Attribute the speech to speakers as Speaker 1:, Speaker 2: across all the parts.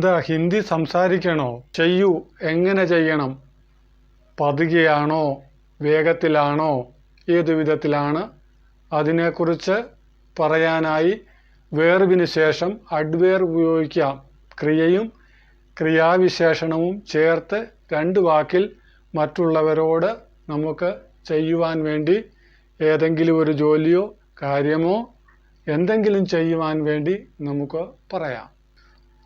Speaker 1: എന്താ ഹിന്ദി സംസാരിക്കണോ? ചെയ്യൂ. എങ്ങനെ ചെയ്യണം? പതുകെയാണോ? വേഗത്തിലാണോ? ഏതു വിധത്തിലാണ്? അതിനെക്കുറിച്ച് പറയാനായി വേർബിന് ശേഷം അഡ്വേർബ് ഉപയോഗിക്കാം. ക്രിയയും ക്രിയാവിശേഷണവും ചേർത്ത് 2 വാക്കിൽ മറ്റുള്ളവരോട് നമുക്ക് ചെയ്യുവാൻ വേണ്ടി ഏതെങ്കിലും ഒരു ജോലിയോ കാര്യമോ എന്തെങ്കിലും ചെയ്യുവാൻ വേണ്ടി നമുക്ക് പറയാം.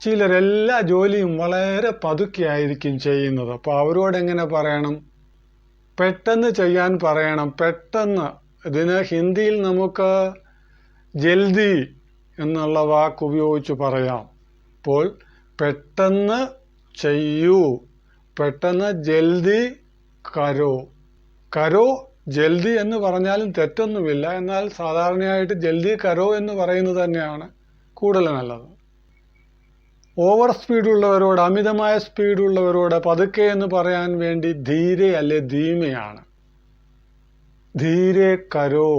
Speaker 1: ചിലരെല്ലാ ജോലിയും വളരെ പതുക്കെയായിരിക്കും ചെയ്യുന്നത്. അപ്പോൾ അവരോട് എങ്ങനെ പറയണം? പെട്ടെന്ന് ചെയ്യാൻ പറയണം. പെട്ടെന്ന്. ഇതിന് ഹിന്ദിയിൽ നമുക്ക് ജൽദി എന്നുള്ള വാക്ക് ഉപയോഗിച്ച് പറയാം. അപ്പോൾ പെട്ടെന്ന് ചെയ്യൂ. പെട്ടെന്ന് ജൽദി കരോ. കരോ ജൽദി എന്ന് പറഞ്ഞാലും തെറ്റൊന്നുമില്ല. എന്നാൽ സാധാരണയായിട്ട് ജൽദി കരോ എന്ന് പറയുന്നത് തന്നെയാണ് കൂടുതൽ നല്ലത്. ഓവർ സ്പീഡുള്ളവരോട്, അമിതമായ സ്പീഡുള്ളവരോട് പതുക്കെ എന്ന് പറയാൻ വേണ്ടി ധീരെ അല്ലെ ധീമയാണ്. ധീരെ കരോ,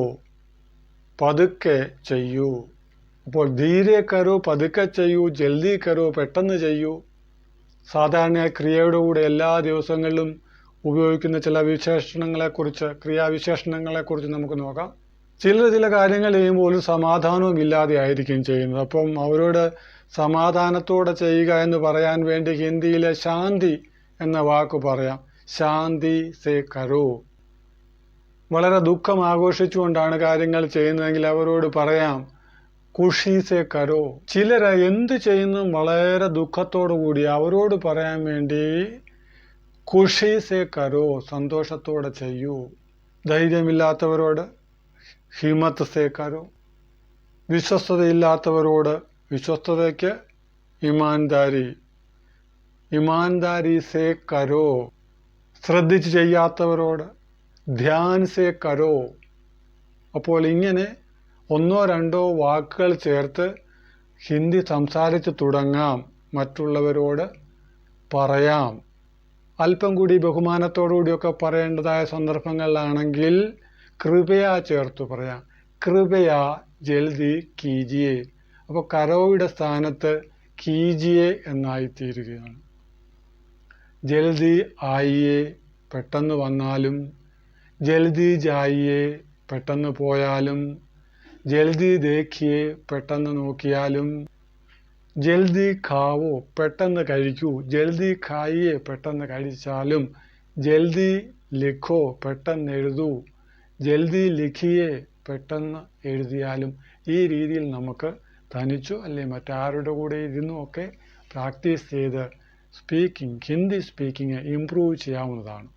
Speaker 1: പതുക്കെ ചെയ്യൂ. അപ്പോൾ ധീരെ കരോ, പതുക്കെ ചെയ്യൂ, ജൽദി കരോ, പെട്ടെന്ന് ചെയ്യൂ. സാധാരണ ക്രിയയുടെ കൂടെ എല്ലാ ദിവസങ്ങളിലും ഉപയോഗിക്കുന്ന ചില വിശേഷണങ്ങളെക്കുറിച്ച്, ക്രിയാവിശേഷണങ്ങളെക്കുറിച്ച് നമുക്ക് നോക്കാം. ചില കാര്യങ്ങൾ ചെയ്യുമ്പോൾ ഒരു സമാധാനവും ഇല്ലാതെ ആയിരിക്കും ചെയ്യുന്നത്. അപ്പം അവരോട് സമാധാനത്തോടെ ചെയ്യുക എന്ന് പറയാൻ വേണ്ടി ഹിന്ദിയിലെ ശാന്തി എന്ന വാക്ക് പറയാം. ശാന്തി സേ കരോ. വളരെ ദുഃഖം ആഘോഷിച്ചുകൊണ്ടാണ് കാര്യങ്ങൾ ചെയ്യുന്നതെങ്കിൽ അവരോട് പറയാം ഖുഷി സേ കരോ. ചിലര് എന്ത് ചെയ്യുന്നു വളരെ ദുഃഖത്തോടു കൂടി അവരോട് പറയാൻ വേണ്ടി ഖുഷി സേ കരോ, സന്തോഷത്തോടെ ചെയ്യൂ. ധൈര്യമില്ലാത്തവരോട് ഹിമത്ത് സേ കരോ. വിശ്വസ്തതയില്ലാത്തവരോട് വിശ്വസ്തതയ്ക്ക് ഇമാൻദാരി, ഇമാൻദാരി സേ കരോ. ശ്രദ്ധിച്ച് ചെയ്യാത്തവരോട് ധ്യാൻ സേ കരോ. അപ്പോൾ ഇങ്ങനെ 1-2 വാക്കുകൾ ചേർത്ത് ഹിന്ദി സംസാരിച്ച് തുടങ്ങാം. മറ്റുള്ളവരോട് പറയാം. അല്പം കൂടി ബഹുമാനത്തോടുകൂടിയൊക്കെ പറയേണ്ടതായ സന്ദർഭങ്ങളിലാണെങ്കിൽ കൃപയാ ചേർത്ത് പറയാം. കൃപയാ ജൽദി കീജിയെ. അപ്പോൾ കരോയുടെ സ്ഥാനത്ത് കീജിയെ എന്നായിത്തീരുകയാണ്. ജൽദി ആയിയെ, പെട്ടെന്ന് വന്നാലും. ജൽദി ജായിയെ, പെട്ടെന്ന് പോയാലും. ജൽദി ദേഖിയെ, പെട്ടെന്ന് നോക്കിയാലും. ജൽദി ഖാവോ, പെട്ടെന്ന് കഴിക്കൂ. ജൽദി ഖായിയെ, പെട്ടെന്ന് കഴിച്ചാലും. ജൽദി ലിഖോ, പെട്ടെന്ന് എഴുതൂ. ജൽദി ലിഖിയെ, പെട്ടെന്ന് എഴുതിയാലും. ഈ രീതിയിൽ നമുക്ക് തനിച്ചോ അല്ലെ മറ്റാരുടെ കൂടെ ഇരുന്നും ഒക്കെ പ്രാക്ടീസ് ചെയ്ത് ഹിന്ദി സ്പീക്കിംഗ് ഇംപ്രൂവ് ചെയ്യാവുന്നതാണ്.